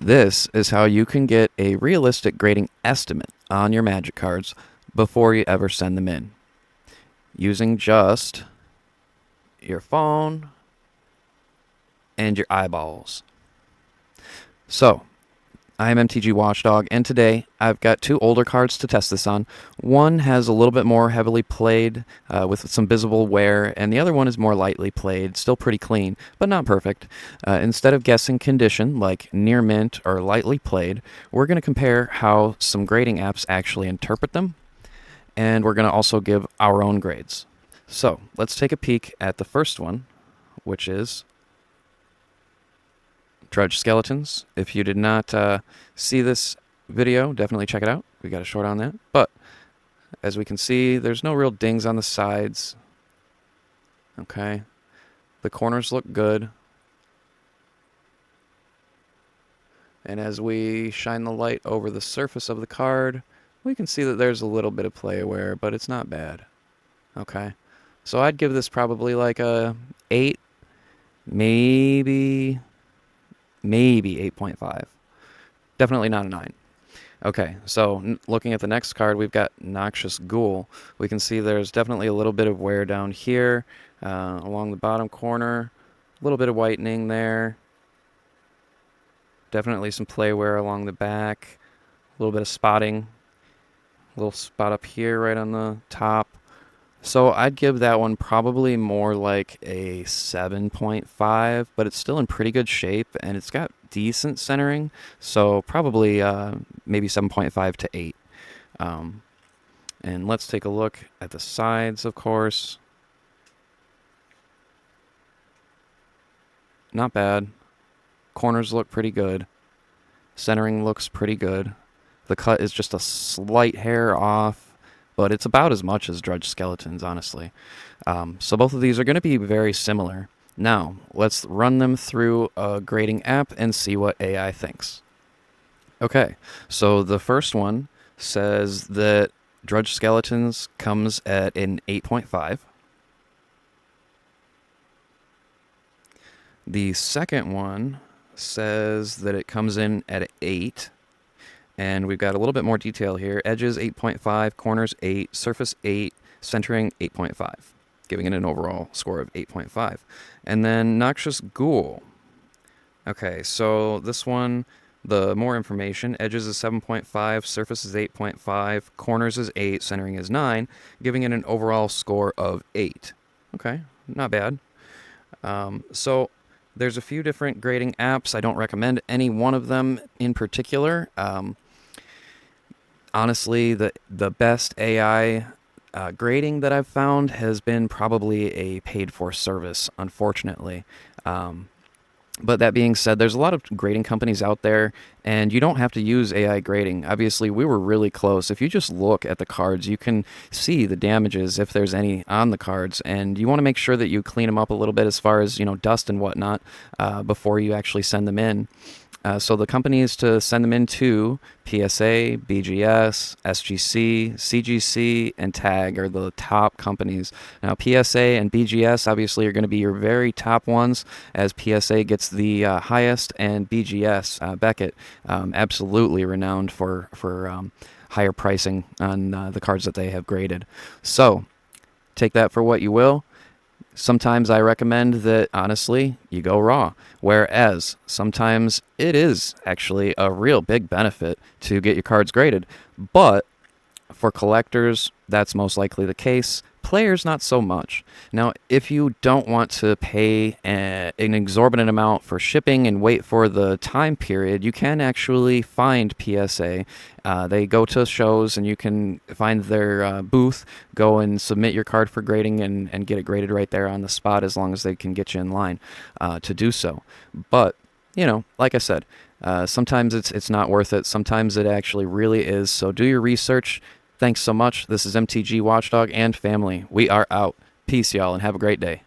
This is how you can get a realistic grading estimate on your Magic cards before you ever send them in, using just your phone and your eyeballs. So, I'm MTG Watchdog, and today I've got two older cards to test this on. One has a little bit more heavily played with some visible wear, and the other one is more lightly played, still pretty clean, but not perfect. Instead of guessing condition, like near mint or lightly played, we're going to compare how some grading apps actually interpret them, and we're going to also give our own grades. So, let's take a peek at the first one, which is Drudge Skeletons. If you did not see this video, definitely check it out. We got a short on that. But as we can see, there's no real dings on the sides. Okay. The corners look good. And as we shine the light over the surface of the card, we can see that there's a little bit of play wear, but it's not bad. Okay. So I'd give this probably like a 8, maybe 8.5. Definitely not a 9. Okay, so looking at the next card, we've got Noxious Ghoul. We can see there's definitely a little bit of wear down here along the bottom corner. A little bit of whitening there. Definitely some play wear along the back. A little bit of spotting. A little spot up here right on the top. So I'd give that one probably more like a 7.5, but it's still in pretty good shape, and it's got decent centering, so probably maybe 7.5 to 8. And let's take a look at the sides, of course. Not bad. Corners look pretty good. Centering looks pretty good. The cut is just a slight hair off, but it's about as much as Drudge Skeletons, honestly. So both of these are going to be very similar. Now, let's run them through a grading app and see what AI thinks. Okay, so the first one says that Drudge Skeletons comes at an 8.5. The second one says that it comes in at an 8. And we've got a little bit more detail here. Edges 8.5, corners 8, surface 8, centering 8.5, giving it an overall score of 8.5. And then Noxious Ghoul. Okay, so this one, the more information, edges is 7.5, surface is 8.5, corners is 8, centering is 9, giving it an overall score of 8. Okay, not bad. So there's a few different grading apps. I don't recommend any one of them in particular. Honestly, the best AI grading that I've found has been probably a paid-for service, unfortunately. But that being said, there's a lot of grading companies out there, and you don't have to use AI grading. Obviously, we were really close. If you just look at the cards, you can see the damages, if there's any, on the cards, and you want to make sure that you clean them up a little bit as far as, dust and whatnot before you actually send them in. So the companies to send them into PSA, BGS, SGC, CGC, and TAG are the top companies. Now PSA and BGS obviously are going to be your very top ones, as PSA gets the highest, and BGS, Beckett, absolutely renowned for higher pricing on the cards that they have graded. So take that for what you will. Sometimes I recommend that, honestly, you go raw, whereas sometimes it is actually a real big benefit to get your cards graded. But for collectors, that's most likely the case. Players, not so much. Now, if you don't want to pay an exorbitant amount for shipping and wait for the time period, you can actually find PSA. They go to shows, and you can find their booth, go and submit your card for grading, and get it graded right there on the spot, as long as they can get you in line to do so. But, like I said, sometimes it's not worth it. Sometimes it actually really is. So do your research. Thanks so much. This is MTG Watchdog and family. We are out. Peace, y'all, and have a great day.